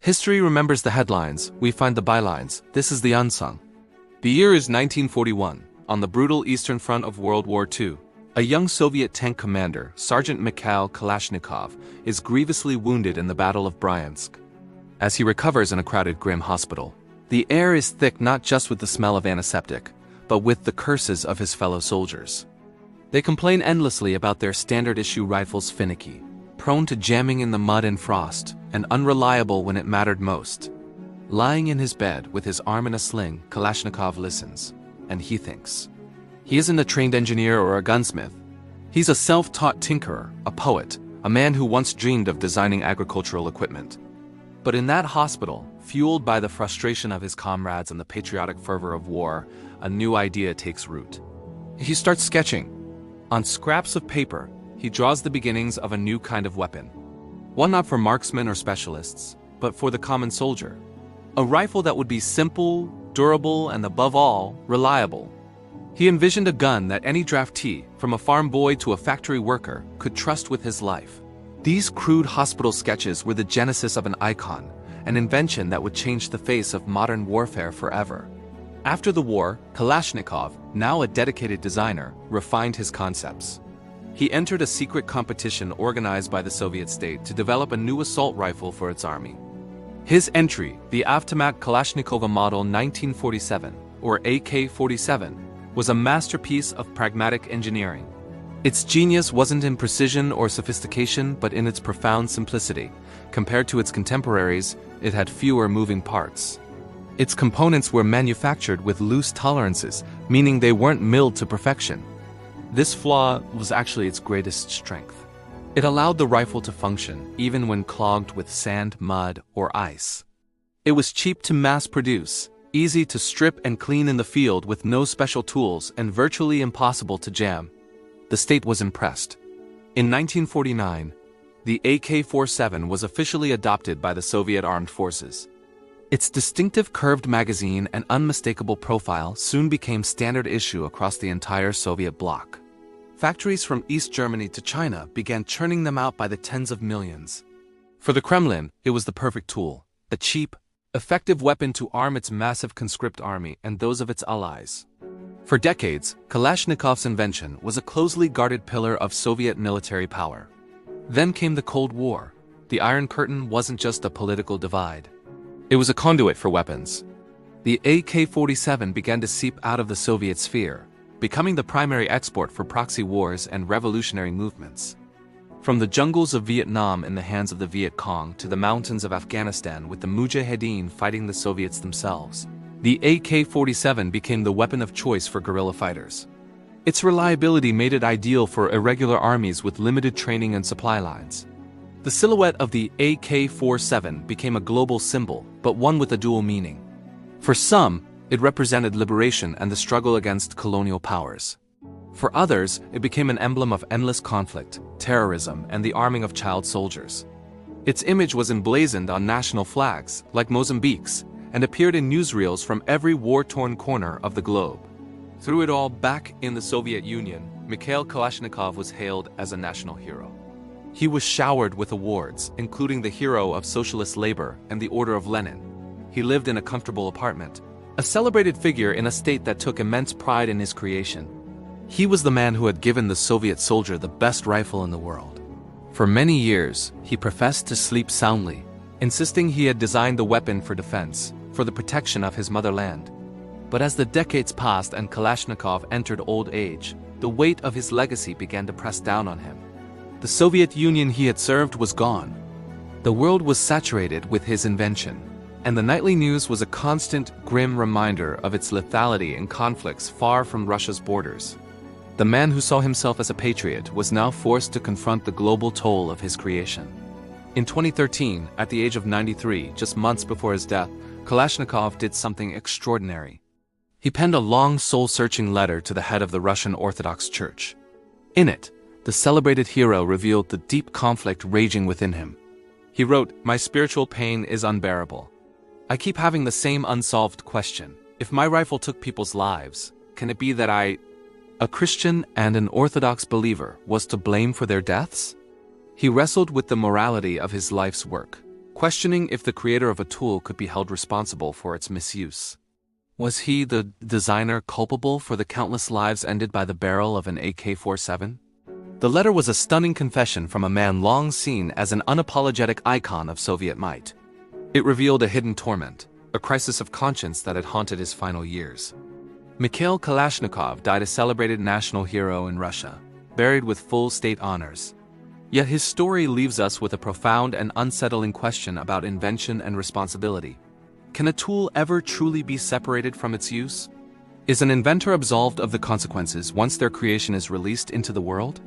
History remembers the headlines, we find the bylines. This is the Unsung. The year is 1941. On the brutal Eastern Front of World War II, a young Soviet tank commander, Sergeant Mikhail Kalashnikov, is grievously wounded in the Battle of Bryansk. As he recovers in a crowded Grim hospital, the air is thick not just with the smell of antiseptic, but with the curses of his fellow soldiers. They complain endlessly about their standard-issue rifles finicky, prone to jamming in the mud and frost, and unreliable when it mattered most. Lying in his bed with his arm in a sling, Kalashnikov listens, and he thinks. He isn't a trained engineer or a gunsmith. He's a self-taught tinkerer, a poet, a man who once dreamed of designing agricultural equipment. But in that hospital, fueled by the frustration of his comrades and the patriotic fervor of war, a new idea takes root. He starts sketching. On scraps of paper, he draws the beginnings of a new kind of weapon. One not for marksmen or specialists, but for the common soldier. A rifle that would be simple, durable, and above all, reliable. He envisioned a gun that any draftee, from a farm boy to a factory worker, could trust with his life. These crude hospital sketches were the genesis of an icon, an invention that would change the face of modern warfare forever. After the war, Kalashnikov, now a dedicated designer, refined his concepts. He entered a secret competition organized by the Soviet state to develop a new assault rifle for its army. His entry, the Automat Kalashnikova Model 1947, or AK-47, was a masterpiece of pragmatic engineering. Its genius wasn't in precision or sophistication, but in its profound simplicity. Compared to its contemporaries, it had fewer moving parts. Its components were manufactured with loose tolerances, meaning they weren't milled to perfection. This flaw was actually its greatest strength. It allowed the rifle to function, even when clogged with sand, mud, or ice. It was cheap to mass produce, easy to strip and clean in the field with no special tools, and virtually impossible to jam. The state was impressed. In 1949, the AK-47 was officially adopted by the Soviet Armed Forces. Its distinctive curved magazine and unmistakable profile soon became standard issue across the entire Soviet bloc. Factories from East Germany to China began churning them out by the tens of millions. For the Kremlin, it was the perfect tool, a cheap, effective weapon to arm its massive conscript army and those of its allies. For decades, Kalashnikov's invention was a closely guarded pillar of Soviet military power. Then came the Cold War. The Iron Curtain wasn't just a political divide. It was a conduit for weapons. The AK-47 began to seep out of the Soviet sphere, becoming the primary export for proxy wars and revolutionary movements. From the jungles of Vietnam in the hands of the Viet Cong to the mountains of Afghanistan with the Mujahideen fighting the Soviets themselves, the AK-47 became the weapon of choice for guerrilla fighters. Its reliability made it ideal for irregular armies with limited training and supply lines. The silhouette of the AK-47 became a global symbol, but one with a dual meaning. For some, it represented liberation and the struggle against colonial powers. For others, it became an emblem of endless conflict, terrorism, and the arming of child soldiers. Its image was emblazoned on national flags, like Mozambique's, and appeared in newsreels from every war-torn corner of the globe. Through it all, back in the Soviet Union, Mikhail Kalashnikov was hailed as a national hero. He was showered with awards, including the Hero of Socialist Labor and the Order of Lenin. He lived in a comfortable apartment, a celebrated figure in a state that took immense pride in his creation. He was the man who had given the Soviet soldier the best rifle in the world. For many years, he professed to sleep soundly, insisting he had designed the weapon for defense, for the protection of his motherland. But as the decades passed and Kalashnikov entered old age, the weight of his legacy began to press down on him. The Soviet Union he had served was gone. The world was saturated with his invention, and the nightly news was a constant, grim reminder of its lethality in conflicts far from Russia's borders. The man who saw himself as a patriot was now forced to confront the global toll of his creation. In 2013, at the age of 93, just months before his death, Kalashnikov did something extraordinary. He penned a long, soul-searching letter to the head of the Russian Orthodox Church. In it, the celebrated hero revealed the deep conflict raging within him. He wrote, "My spiritual pain is unbearable. I keep having the same unsolved question. If my rifle took people's lives, can it be that I, a Christian and an Orthodox believer, was to blame for their deaths?" He wrestled with the morality of his life's work. questioning if the creator of a tool could be held responsible for its misuse. Was he, the designer, culpable for the countless lives ended by the barrel of an AK-47? The letter was a stunning confession from a man long seen as an unapologetic icon of Soviet might. It revealed a hidden torment, a crisis of conscience that had haunted his final years. Mikhail Kalashnikov died a celebrated national hero in Russia, buried with full state honors. Yet his story leaves us with a profound and unsettling question about invention and responsibility. Can a tool ever truly be separated from its use? Is an inventor absolved of the consequences once their creation is released into the world?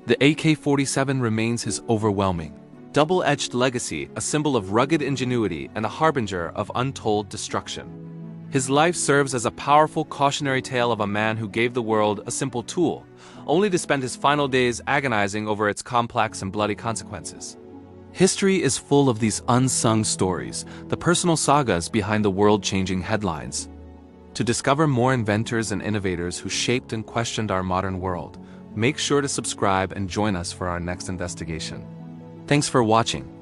The AK-47 remains his overwhelming, double-edged legacy, a symbol of rugged ingenuity and a harbinger of untold destruction. His life serves as a powerful cautionary tale of a man who gave the world a simple tool, only to spend his final days agonizing over its complex and bloody consequences. History is full of these unsung stories, the personal sagas behind the world-changing headlines. To discover more inventors and innovators who shaped and questioned our modern world, make sure to subscribe and join us for our next investigation. Thanks for watching.